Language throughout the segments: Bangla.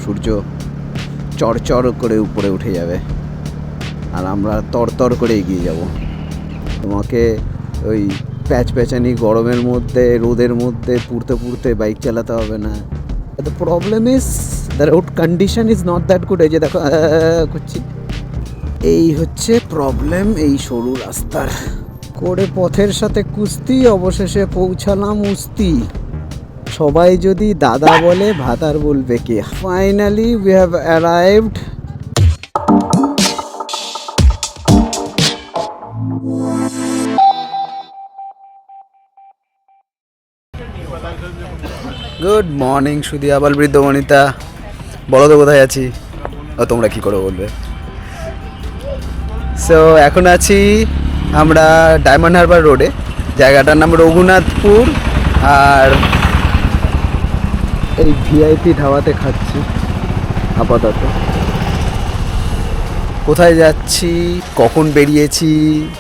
সূর্য চড় করে উপরে উঠে যাবে আর আমরা তরতর করে এগিয়ে যাব। তোমাকে ওই প্যাচপ্যাচানি গরমের মধ্যে রোদের মধ্যে পুড়তে বাইক চালাতে হবে না। The problem is the road condition is not that good. এই যে দেখো করছি, এই হচ্ছে প্রবলেম এই সরু রাস্তার। করে পথের সাথে কুস্তি, অবশেষে পৌঁছালাম উস্তি। সবাই যদি দাদা বলে ভাতার বলবে কে। Finally we have arrived. Good morning সুধী আবাল বৃদ্ধ বনিতা। বলো তো কোথায় আছি, ও তোমরা কি করে বলবে। সো এখন আছি আমরা ডায়মন্ড হারবার রোডে, জায়গাটার নাম রঘুনাথপুর। আর এই ভিআইপি ধাবাতে খাচ্ছি আপাতত। কোথায় যাচ্ছি, কখন বেরিয়েছি,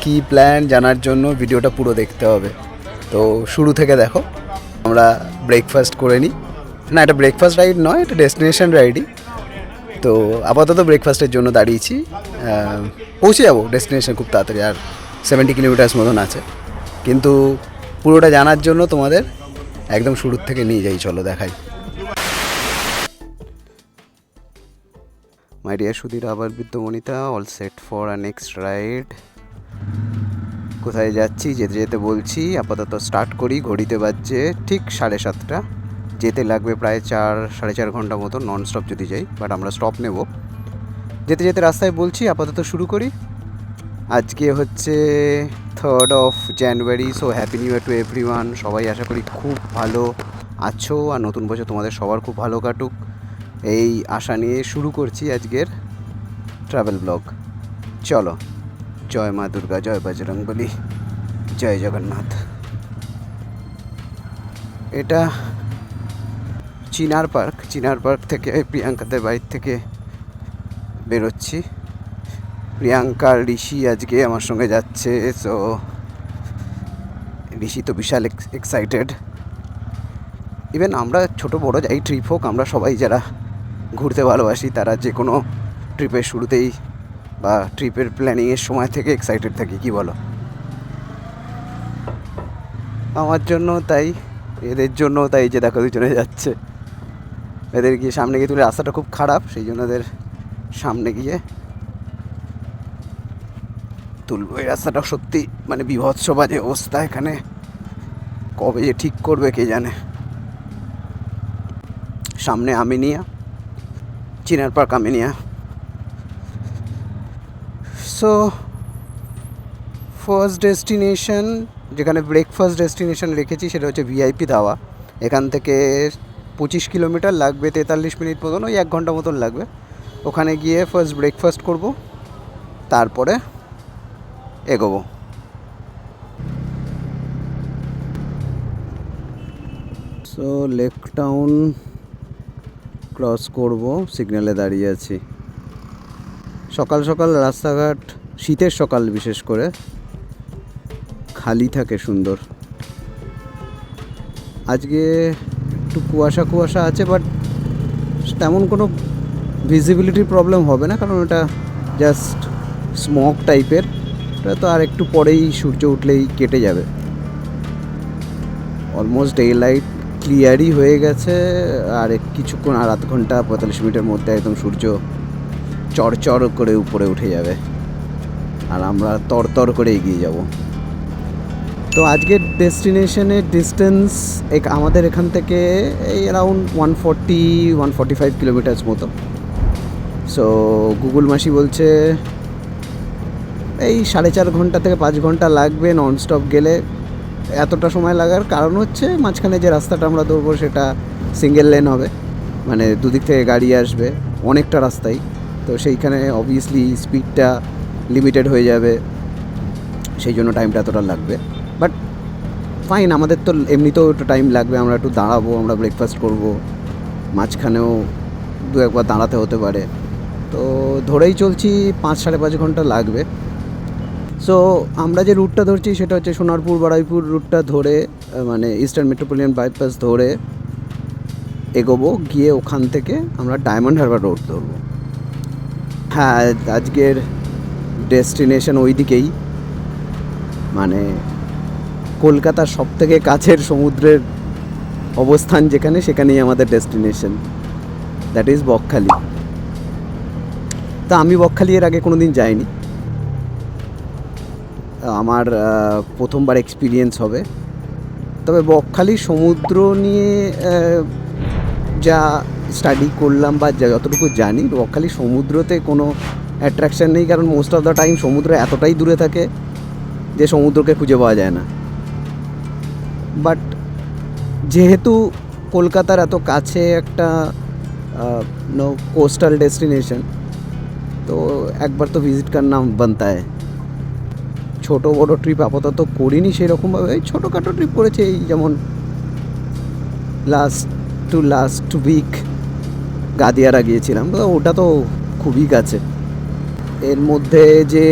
কি প্ল্যান জানার জন্য ভিডিওটা পুরো দেখতে হবে। তো শুরু থেকে দেখো। আমরা ব্রেকফাস্ট করে নিই। না, এটা ব্রেকফাস্ট রাইড নয়, এটা ডেস্টিনেশন রাইডই। তো আপাতত ব্রেকফাস্টের জন্য দাঁড়িয়েছি। পৌঁছে যাবো ডেস্টিনেশন খুব তাড়াতাড়ি, আর 70 কিলোমিটার্স মতন আছে। কিন্তু পুরোটা জানার জন্য তোমাদের একদম শুরুর থেকে নিয়ে যাই, চলো দেখাই। মাই ডিয়ার সুধীর আবার বৃদ্ধ বনিতা, all set for a next ride. কোথায় যাচ্ছি যেতে যেতে বলছি। আপাতত স্টার্ট করি। ঘড়িতে বাজছে ঠিক 7:30। যেতে লাগবে প্রায় 4-4.5 ঘন্টা মতো নন স্টপ যদি যাই, বাট আমরা স্টপ নেব। যেতে যেতে রাস্তায় বলছি, আপাতত শুরু করি। আজকে হচ্ছে 3rd of January, so happy new year to everyone. সবাই আশা করি খুব ভালো আছো, আর নতুন বছর তোমাদের সবার খুব ভালো কাটুক, এই আশা নিয়ে শুরু করছি আজকের ট্রাভেল ব্লগ। চলো, জয় মা দুর্গা, জয় বজরংবলী, জয় জগন্নাথ। এটা চিনার পার্ক থেকে প্রিয়াঙ্কাদের বাড়ির থেকে বেরোচ্ছি। প্রিয়াঙ্কা আর ঋষি আজকে আমার সঙ্গে যাচ্ছে। সো ঋষি তো বিশাল এক্সাইটেড। ইভেন আমরা ছোটো বড়ো যাই ট্রিপ হোক, আমরা সবাই যারা ঘুরতে ভালোবাসি তারা যে কোনো ট্রিপের শুরুতেই বা ট্রিপের প্ল্যানিংয়ের সময় থেকে এক্সাইটেড থাকি, কি বলো? আমার জন্য তাই, এদের জন্য তাই। যে দেখো দুজনে যাচ্ছে, এদের গিয়ে সামনে গিয়ে তুলে, রাস্তাটা খুব খারাপ, সেই জন্য এদের সামনে গিয়ে তুলবো। এই রাস্তাটা সত্যি মানে বিভৎস বাজে অবস্থা এখানে, কবে যে ঠিক করবে কে জানে। সামনে Aminia, Chinar park Aminia. So first destination, যেখানে ব্রেকফাস্ট ডেস্টিনেশন রেখেছি সেটা হচ্ছে ভিআইপি ধাবা। এখান থেকে 25 কিলোমিটার লাগবে, 43 মিনিট মতন, ওই 1 ঘন্টা মতন লাগবে। ওখানে গিয়ে ফার্স্ট ব্রেকফাস্ট করব, তারপরে এগোবো। সো লেক টাউন ক্রস করব, সিগন্যালে দাঁড়িয়ে আছি। সকাল সকাল রাস্তাঘাট, শীতের সকাল বিশেষ করে, খালি থাকে সুন্দর। আজকে একটু কুয়াশা আছে, বাট তেমন কোনো ভিজিবিলিটির প্রবলেম হবে না, কারণ এটা জাস্ট স্মগ টাইপের। এটা তো আর একটু পরেই সূর্য উঠলেই কেটে যাবে। অলমোস্ট ডে লাইট ক্লিয়ারই হয়ে গেছে, আর কিছুক্ষণ, আর 0.5 ঘন্টা 45 মিনিটের মধ্যে একদম সূর্য চড় করে উপরে উঠে যাবে আর আমরা তরতর করে এগিয়ে যাব। তো আজকের ডেস্টিনেশনের ডিস্টেন্স আমাদের এখান থেকে এই অ্যারাউন্ড 140-145 কিলোমিটার্স মতো। সো গুগল মাসি বলছে এই 4.5 ঘন্টা থেকে 5 ঘন্টা লাগবে ননস্টপ গেলে। এতটা সময় লাগার কারণ হচ্ছে মাঝখানে যে রাস্তাটা আমরা ধরবো সেটা সিঙ্গেল লেন হবে, মানে দুদিক থেকে গাড়ি আসবে অনেকটা রাস্তায়। তো সেইখানে অবভিয়াসলি স্পিডটা লিমিটেড হয়ে যাবে, সেই জন্য টাইমটা এতটা লাগবে। বাট ফাইন, আমাদের তো এমনিতেও একটু টাইম লাগবে, আমরা একটু দাঁড়াবো, আমরা ব্রেকফাস্ট করব, মাঝখানেও 2-1 বার দাঁড়াতে হতে পারে। তো ধরেই চলছি 5-5.5 ঘন্টা লাগবে। সো আমরা যে রুটটা ধরছি সেটা হচ্ছে সোনারপুর বারুইপুর রুটটা ধরে, মানে ইস্টার্ন মেট্রোপলিটন বাইপাস ধরে এগোবো, গিয়ে ওখান থেকে আমরা ডায়মন্ড হারবার রোড ধরবো। হ্যাঁ, আজকের ডেস্টিনেশন ওই দিকেই, মানে কলকাতার সবথেকে কাছের সমুদ্রের অবস্থান যেখানে, সেখানেই আমাদের ডেস্টিনেশন, দ্যাট ইজ বকখালি। তা আমি বকখালি এর আগে কোনো দিন যাইনি, আমার প্রথমবার এক্সপিরিয়েন্স হবে। তবে বকখালি সমুদ্র নিয়ে যা স্টাডি করলাম বা যতটুকু জানি, বকখালি সমুদ্রতে কোনো অ্যাট্রাকশান নেই, কারণ মোস্ট অফ দ্য টাইম সমুদ্র এতটাই দূরে থাকে যে সমুদ্রকে খুঁজে পাওয়া যায় না। বাট যেহেতু কলকাতার এত কাছে একটা কোস্টাল ডেস্টিনেশন, তো একবার তো ভিজিট করনা বানতা হ্যায়। ছোটো বড়ো ট্রিপ আপাতত করিনি সেরকমভাবে, ছোটোখাটো ট্রিপ করেছি, এই যেমন লাস্ট উইক গাদিয়ারা গিয়েছিলাম, তো ওটা তো খুবই কাছে। এর মধ্যে যে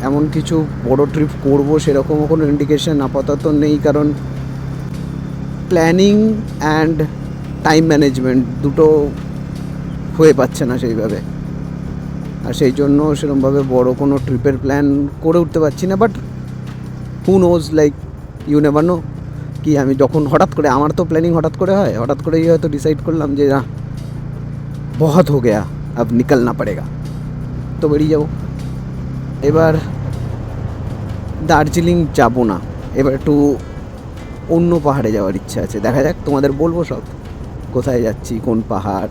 এমন কিছু বড় ট্রিপ করব সেরকমও কোনো ইন্ডিকেশন আপাতত নেই, কারণ প্ল্যানিং অ্যান্ড টাইম ম্যানেজমেন্ট দুটো হয়ে পাচ্ছে না সেইভাবে, আর সেই জন্য সেরকমভাবে বড় কোনো ট্রিপের প্ল্যান করে উঠতে পারছি না। But who knows, like you never know, কি আমি যখন হঠাৎ করে, আমার তো প্ল্যানিং হঠাৎ করে হয়, হঠাৎ করেই হয়তো ডিসাইড করলাম যে না বহুত হো গেয়া, আব নিকলনা পড়েগা, তো বেরিয়ে যাবো। এবার দার্জিলিং যাব না, এবার একটু অন্য পাহাড়ে যাওয়ার ইচ্ছা আছে, দেখা যাক, তোমাদের বলবো সব, কোথায় যাচ্ছি, কোন পাহাড়,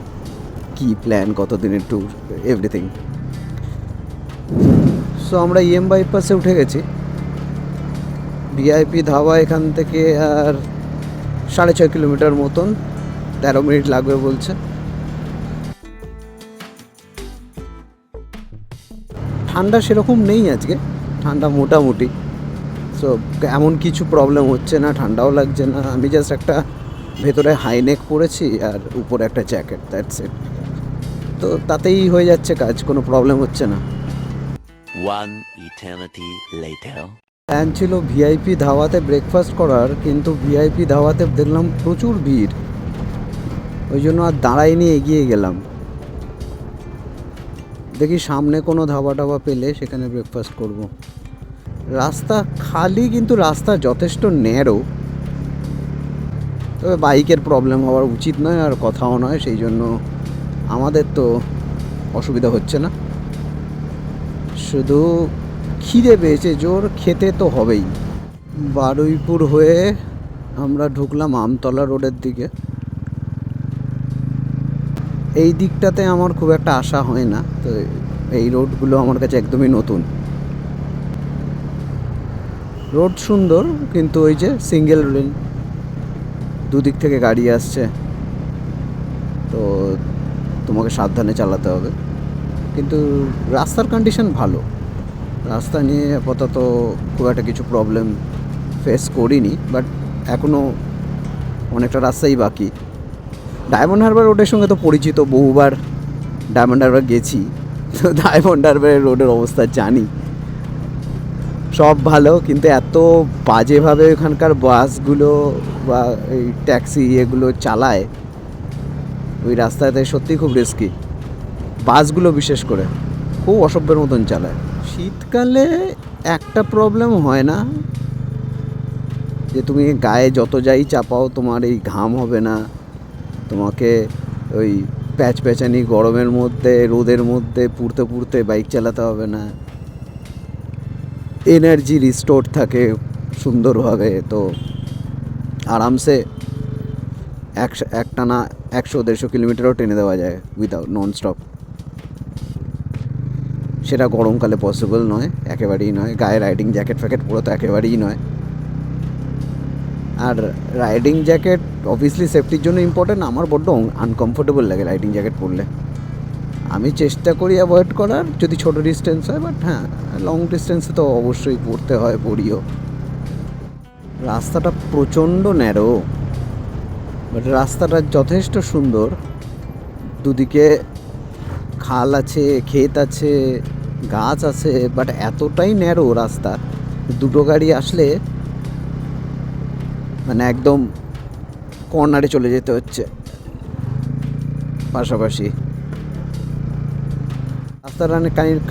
কী প্ল্যান, কতদিনের ট্যুর, এভরিথিং। সো আমরা ইএম বাইপাসে উঠে গেছি, ভিআইপি ধাবা এখান থেকে আর 6.5 কিলোমিটার মতন, 13 মিনিট লাগবে বলছে। ঠান্ডা সেরকম নেই আজকে, ঠান্ডা মোটামুটি, সো এমন কিছু প্রবলেম হচ্ছে না, ঠান্ডাও লাগছে না। আমি জাস্ট একটা ভেতরে হাইনেক পরেছি আর উপরে একটা জ্যাকেট, দ্যাটস ইট, তো তাতেই হয়ে যাচ্ছে কাজ, কোনো প্রবলেম হচ্ছে না। প্ল্যান ছিল ভিআইপি ধাওয়াতে ব্রেকফাস্ট করার, কিন্তু ভিআইপি ধাওয়াতে দেখলাম প্রচুর ভিড়, ওই জন্য আর দাঁড়াইনি, এগিয়ে গেলাম। দেখি সামনে কোনো ধাবা টাবা পেলে সেখানে ব্রেকফাস্ট করব। রাস্তা খালি, কিন্তু রাস্তা যথেষ্ট ন্যারো, তবে বাইকের প্রবলেম হওয়ার উচিত নয় আর কথাও নয়, সেই জন্য আমাদের তো অসুবিধা হচ্ছে না। শুধু খিদে পেয়েছে জোর, খেতে তো হবেই। বারুইপুর হয়ে আমরা ঢুকলাম আমতলা রোডের দিকে। এই দিকটাতে আমার খুব একটা আশা হয় না, তো এই রোডগুলো আমার কাছে একদমই নতুন। রোড সুন্দর, কিন্তু ওই যে সিঙ্গেল লেন, দুদিক থেকে গাড়ি আসছে, তো তোমাকে সাবধানে চালাতে হবে। কিন্তু রাস্তার কন্ডিশন ভালো, রাস্তা নিয়ে আপাতত খুব একটা কিছু প্রবলেম ফেস করিনি, বাট এখনও অনেকটা রাস্তাই বাকি। ডায়মন্ড হারবার রোডের সঙ্গে তো পরিচিত, বহুবার ডায়মন্ড হারবার গেছি, তো ডায়মন্ড হারবারের রোডের অবস্থা জানি, সব ভালো, কিন্তু এত বাজেভাবে ওখানকার বাসগুলো বা এই ট্যাক্সি এগুলো চালায় ওই রাস্তাতে, সত্যিই খুব রিস্কি, বাসগুলো বিশেষ করে খুব অসভ্যের মতন চালায়। শীতকালে একটা প্রবলেম হয় না, যে তুমি গায়ে যত যাই চাপাও তোমার এই ঘাম হবে না, তোমাকে ওই প্যাচপ্যাচানি গরমের মধ্যে, রোদের মধ্যে পুড়তে পুড়তে বাইক চালাতে হবে না, এনার্জি রিস্টোর থাকে সুন্দরভাবে, তো আরামসে একটানা 100-150 কিলোমিটারও টেনে দেওয়া যায় উইদাউট নন স্টপ। সেটা গরমকালে পসিবল নয়, একেবারেই নয়, গায়ে রাইডিং জ্যাকেট ফ্যাকেট পরে তো একেবারেই নয়। আর রাইডিং জ্যাকেট অবভিয়াসলি সেফটির জন্য ইম্পর্টেন্ট, আমার বড্ড আনকমফোর্টেবল লাগে রাইডিং জ্যাকেট পরলে, আমি চেষ্টা করি অ্যাভয়েড করার যদি ছোটো ডিস্টেন্স হয়, বাট হ্যাঁ লং ডিস্টেন্সে তো অবশ্যই পড়তে হয়, পড়িও। রাস্তাটা প্রচণ্ড ন্যারো, বাট রাস্তাটা যথেষ্ট সুন্দর, দুদিকে খাল আছে, ক্ষেত আছে, গাছ আছে, বাট এতটাই ন্যারো রাস্তা, দুটো গাড়ি আসলে মানে একদম কর্নারে চলে যেতে হচ্ছে। পাশাপাশি। রাস্তাটা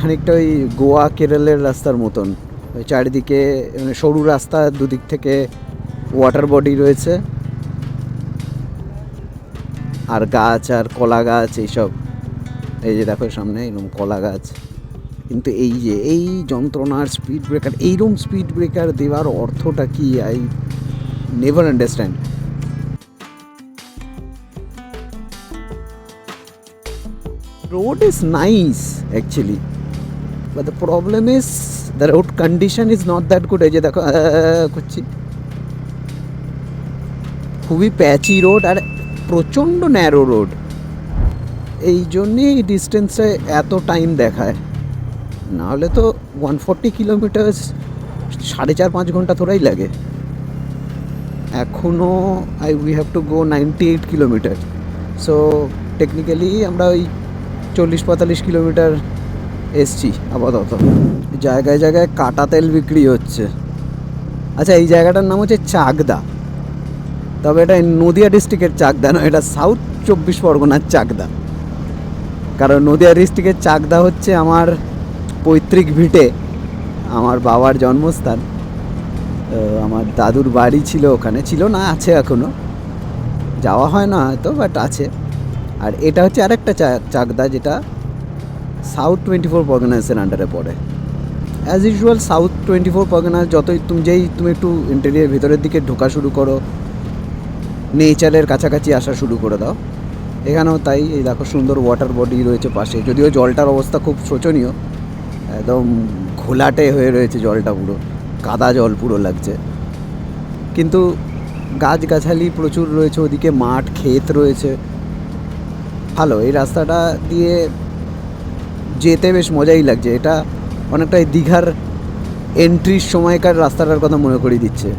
খানিকটা ওই গোয়া কেরলের রাস্তার মতন, ওই চারিদিকে মানে সরু রাস্তা, দুদিক থেকে ওয়াটার বডি রয়েছে, আর গাছ আর কলা গাছ এইসব। এই যে দেখো সামনে এরকম কলা গাছ। কিন্তু এই যে এই যন্ত্রণার স্পিড ব্রেকার, এইরকম স্পিড ব্রেকার দেওয়ার অর্থটা কি, I never understand. Road is nice actually, but the problem is the road condition is not that good. এই যে দেখো করছি, খুবই প্যাচি রোড আর প্রচণ্ড ন্যারো রোড, এই জন্যেই ডিস্টেন্সে এত টাইম দেখায়। নাহলে তো 140 কিলোমিটার্স 4.5-5 ঘন্টা থোড়াই লাগে। এখনও we have to go 98 kilometre, so technically আমরা ওই 40-45 কিলোমিটার এসছি আপাতত। জায়গায় জায়গায় কাটা তেল বিক্রি হচ্ছে। আচ্ছা, এই জায়গাটার নাম হচ্ছে চাকদা, তবে এটা নদিয়া ডিস্ট্রিক্টের চাকদা নয়, এটা সাউথ 24 পরগনার চাকদা। কারণ নদিয়া ডিস্ট্রিক্টের চাকদা হচ্ছে আমার পৈতৃক ভিটে, আমার বাবার জন্মস্থান। আমার দাদুর বাড়ি ছিল ওখানে, ছিল না, আছে এখনও, যাওয়া হয় না হয়তো, বাট আছে। আর এটা হচ্ছে আরেকটা চাকদা, যেটা সাউথ 24 পরগনাসের আন্ডারে পড়ে। অ্যাজ ইউজুয়াল সাউথ 24 পরগনাস যতই তুমি একটু ইন্টেরিয়ার ভিতরের দিকে ঢোকা শুরু করো, নেচারের কাছাকাছি আসা শুরু করে দাও, এখানেও তাই। এই দেখো সুন্দর ওয়াটার বডি রয়েছে পাশে, যদিও জলটার অবস্থা খুব শোচনীয়, একদম ঘোলাটে হয়ে রয়েছে জলটা, পুরো কাদা জল পুরো লাগছে। কিন্তু গাছগাছালি প্রচুর রয়েছে, ওদিকে মাঠ ক্ষেত রয়েছে, ভালো। এই রাস্তাটা দিয়ে যেতে বেশ মজাই লাগছে। এটা অনেকটাই দীঘার এন্ট্রির সময়কার রাস্তাটার কথা মনে করিয়ে দিচ্ছে।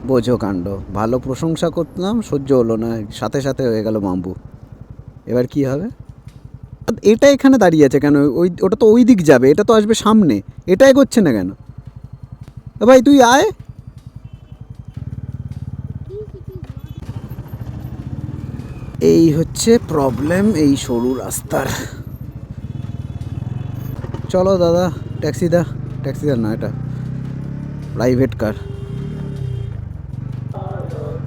বোঝো কাণ্ড, ভালো প্রশংসা করলাম, সহ্য হলো না, সাথে সাথে হয়ে গেল মাম্বু। এবার কি হবে? এটা এখানে দাঁড়িয়ে আছে কেন? ওটা তো ওই দিক যাবে, এটা তো আসবে সামনে, এটা এগোচ্ছে না কেন? ভাই তুই আয়। এই হচ্ছে প্রবলেম এই সরু রাস্তার। চলো দাদা, ট্যাক্সি দা না, এটা প্রাইভেট কার।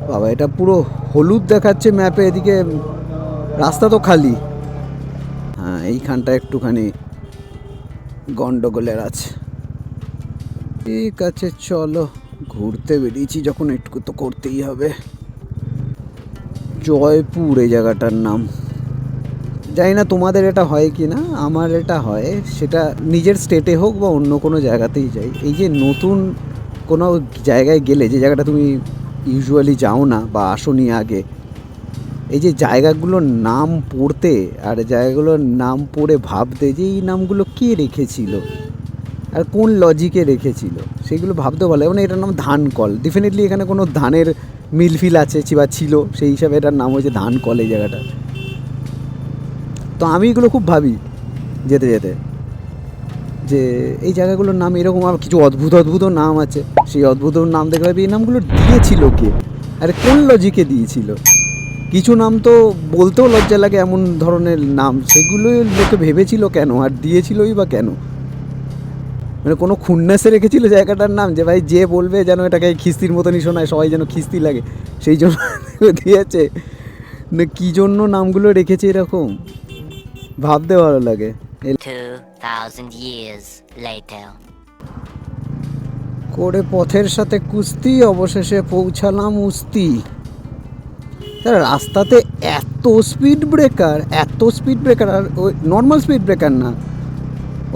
বাবা, এটা পুরো হলুদ দেখাচ্ছে ম্যাপে, এদিকে রাস্তা তো খালি। হ্যাঁ, এইখানটা একটুখানি গন্ডগোলের আছে। ঠিক আছে, চলো, ঘুরতে বেরিয়েছি যখন একটু তো করতেই হবে। জয়পুর এই জায়গাটার নাম। জানি না তোমাদের এটা হয় কি না, আমার এটা হয়, সেটা নিজের স্টেটে হোক বা অন্য কোনো জায়গাতেই যাই, এই যে নতুন কোনো জায়গায় গেলে, যে জায়গাটা তুমি ইউজুয়ালি যাও না বা আসোনি আগে, এই যে জায়গাগুলোর নাম পড়তে আর জায়গাগুলোর নাম পড়ে ভাবতে যে এই নামগুলো কে রেখেছিল আর কোন লজিকে রেখেছিল, সেগুলো ভাবতে ভালো। মানে এটার নাম ধানকল, ডেফিনেটলি এখানে কোনো ধানের মিলফিল আছে বা ছিল, সেই হিসাবে এটার নাম হচ্ছে ধানকল এই জায়গাটা। তো আমি এগুলো খুব ভাবি যেতে যেতে, যে এই জায়গাগুলোর নাম এরকম, আর কিছু অদ্ভুত নাম আছে, সেই অদ্ভুত নাম দেখে ভাবি এই নামগুলো দিয়েছিল কে, আরে কোন লজিকে দিয়েছিল। কিছু নাম তো বলতেও লজ্জা লাগে, এমন ধরনের নাম, সেগুলো লোকে ভেবেছিল কেন আর দিয়েছিলই বা কেন। মানে কোনো খুন্নাসে রেখেছিল জায়গাটার নাম, যে ভাই যে বলবে যেন এটাকে খিস্তির মতনই শোনায়, সবাই যেন খিস্তি লাগে, সেই জন্য দিয়েছে না কী জন্য নামগুলো রেখেছে এরকম, ভাবতে ভালো লাগে। 2000 years later. করে পথের সাথে কুস্তি, অবশেষে পৌঁছালাম উস্তি। রাস্তাতে এত স্পিড ব্রেকার, আর ওই নর্মাল স্পিড ব্রেকার না,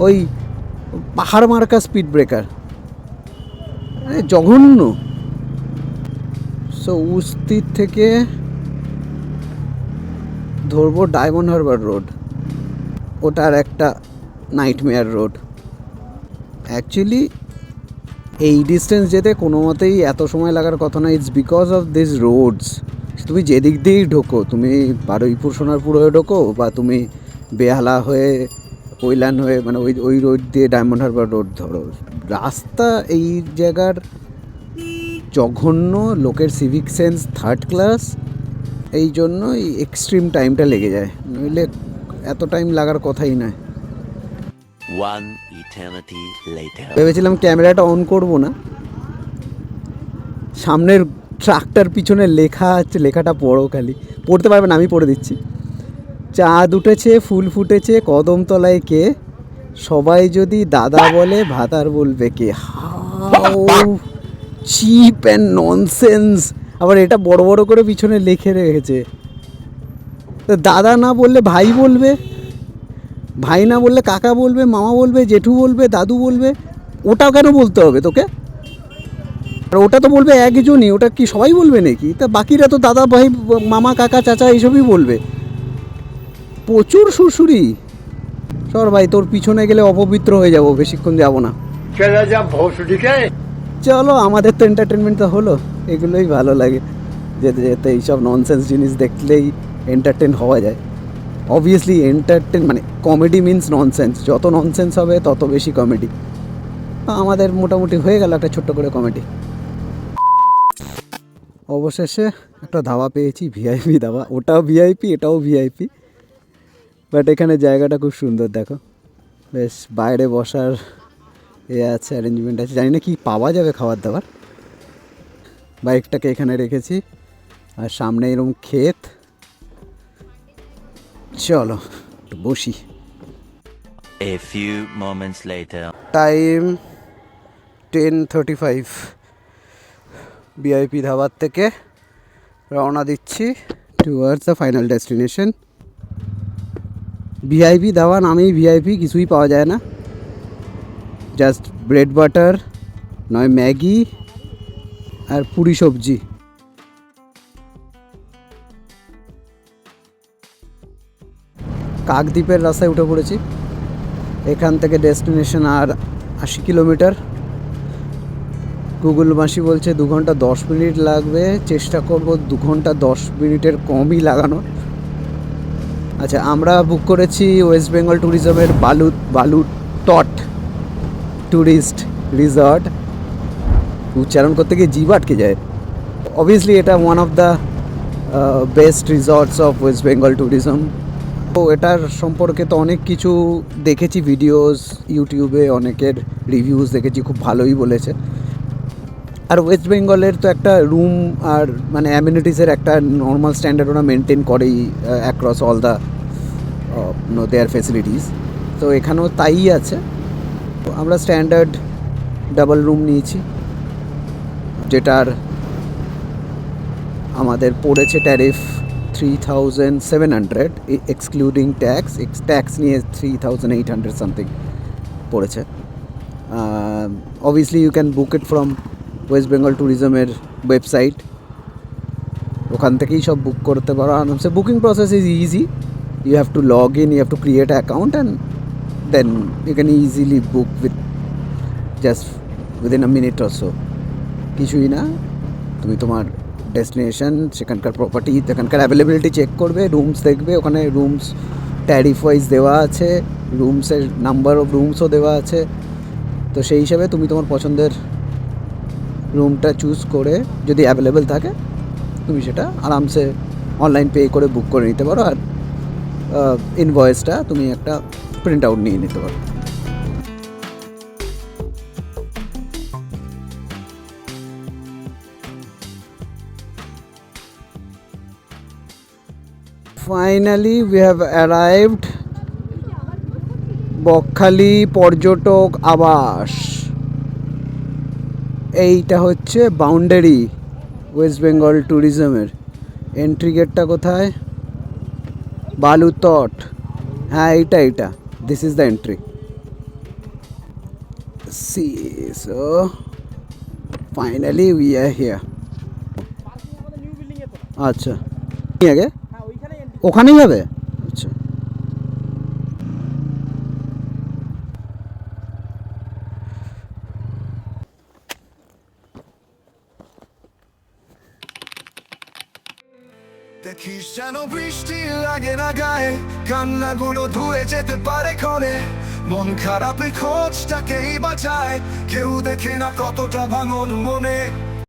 ওই পাহাড় মার্কা স্পিড ব্রেকার, জঘন্য। সো উস্তির থেকে ধরবো ডায়মন্ড হারবার রোড, ওটার একটা নাইটমেয়ার রোড। অ্যাকচুয়ালি এই ডিস্টেন্স যেতে কোনো মতেই এত সময় লাগার কথা না, it's because of this roads. তুমি যেদিক দিয়েই ঢোকো, তুমি বারুইপুর সোনারপুর হয়ে ঢোকো বা তুমি বেহালা হয়ে কৈলান হয়ে, মানে ওই রোড দিয়ে ডায়মন্ড হারবার রোড ধরো, রাস্তা এই জায়গার জঘন্য, লোকের সিভিক সেন্স থার্ড ক্লাস, এই জন্যই এক্সট্রিম টাইমটা লেগে যায়, নইলে এত টাইম লাগার কথাই নয়। One eternity later. ভেবেছিলাম ক্যামেরাটা অন করব না, সামনের ট্রাকটার পিছনে লেখা আছে, লেখাটা পড়ো, খালি পড়তে পারবে না, আমি পড়ে দিচ্ছি। চাঁদ উঠেছে, ফুল ফুটেছে, কদমতলায় কে, সবাই যদি দাদা বলে ভাতার বলবে কে। How cheap and nonsense. আবার এটা বড় বড় করে পিছনে লিখে রেখেছে। তো দাদা না বললে ভাই বলবে, ভাই না বললে কাকা বলবে, মামা বলবে, জেঠু বলবে, দাদু বলবে। ওটাও কেন বলতে হবে তোকে? আর ওটা তো বলবে একজনই, ওটা কি সবাই বলবে নাকি? তা বাকিরা তো দাদা ভাই মামা কাকা চাচা এইসবই বলবে। প্রচুর সুরসুরি। সর ভাই, তোর পিছনে গেলে অপবিত্র হয়ে যাব, বেশিক্ষণ যাব না। চলো, আমাদের তো এন্টারটেনমেন্ট তো হলো, এগুলোই ভালো লাগে, যেতে যেতে এইসব ননসেন্স জিনিস দেখলেই এন্টারটেন হওয়া যায়। অবভিয়াসলি এন্টারটেন মানে কমেডি মিনস ননসেন্স, যত ননসেন্স হবে তত বেশি কমেডি। আমাদের মোটামুটি হয়ে গেল একটা ছোট্ট করে কমেডি। অবশেষে একটা ধাবা পেয়েছি, ভিআইপি ধাবা। ওটাও ভিআইপি, এটাও ভিআইপি, বাট এখানে জায়গাটা খুব সুন্দর। দেখো, বেশ বাইরে বসার আছে, অ্যারেঞ্জমেন্ট আছে। জানি না কি পাওয়া যাবে খাবার দাবার। বাইকটাকে এখানে রেখেছি, আর সামনে এরকম ক্ষেত। চলো একটু বসি। A few moments later. Time 10:35। VIP ধাবার থেকে রওনা দিচ্ছি towards the final destination. VIP Dhaba নামেই ভিআইপি, কিছুই পাওয়া যায় না, জাস্ট ব্রেড বাটার, নয় ম্যাগি আর পুরি সবজি। কাকদ্বীপের রাস্তায় উঠে পড়েছি। এখান থেকে ডেস্টিনেশন আর 80 কিলোমিটার। গুগল মাসি বলছে 2 ঘন্টা 10 মিনিট লাগবে, চেষ্টা করব 2 ঘন্টা 10 মিনিটের কমই লাগানোর। আচ্ছা, আমরা বুক করেছি ওয়েস্ট বেঙ্গল ট্যুরিজমের বালুতট ট্যুরিস্ট রিসর্ট। উচ্চারণ করতে গিয়ে জিভ আটকে যায়। অবভিয়াসলি এটা one of the best resorts of West Bengal tourism. তো এটার সম্পর্কে তো অনেক কিছু দেখেছি, ভিডিওস, ইউটিউবে অনেকের রিভিউজ দেখেছি, খুব ভালোই বলেছে। আর ওয়েস্ট বেঙ্গলের তো একটা রুম আর মানে অ্যামিনিটিসের একটা নর্মাল স্ট্যান্ডার্ড ওরা মেনটেন করেই across all the their facilities. তো এখানেও তাই আছে। আমরা স্ট্যান্ডার্ড ডাবল রুম নিয়েছি, যেটার আমাদের পড়েছে ট্যারিফ 3,700 এক্সক্লুডিং ট্যাক্স। ট্যাক্স নিয়ে 3,800 সামথিং পড়েছে। Obviously you can book it from West Bengal ট্যুরিজমের ওয়েবসাইট, ওখান থেকেই সব বুক করতে পারো আরামসে। Booking process is easy, you have to log in, you have to create account and then you can easily book with just within a minute or so. কিছুই না, তুমি তোমার ডেস্টিনেশন, সেখানকার প্রপার্টি, সেখানকার অ্যাভেলেবিলিটি চেক করবে, রুমস দেখবে, ওখানে রুমস ট্যারিফ ওয়াইজ দেওয়া আছে, রুমসের নাম্বার অফ রুমসও দেওয়া আছে। তো সেই হিসাবে তুমি তোমার পছন্দের রুমটা চুজ করে, যদি অ্যাভেলেবেল থাকে, তুমি সেটা আরামসে অনলাইন পে করে বুক করে নিতে পারো। আর ইনভয়েসটা তুমি একটা প্রিন্ট আউট নিয়ে নিতে পারো। Finally we have arrived Bakkhali পর্যটক আবাস। এইটা হচ্ছে বাউন্ডারি ওয়েস্ট বেঙ্গল ট্যুরিজমের। এন্ট্রি গেটটা কোথায়? বালুতট। হ্যাঁ, এইটা this is the entry. See so finally we are here. আচ্ছা, আগে ওখানেই হবে। আচ্ছা, দেখিস যেন বৃষ্টি লাগে না গায়ে, কান্নাগুলো ধুয়ে যেতে পারে ক্ষণে, মন খারাপে খোঁজটাকেই বাঁচায়, কেউ দেখে না কতটা ভাঙন মনে।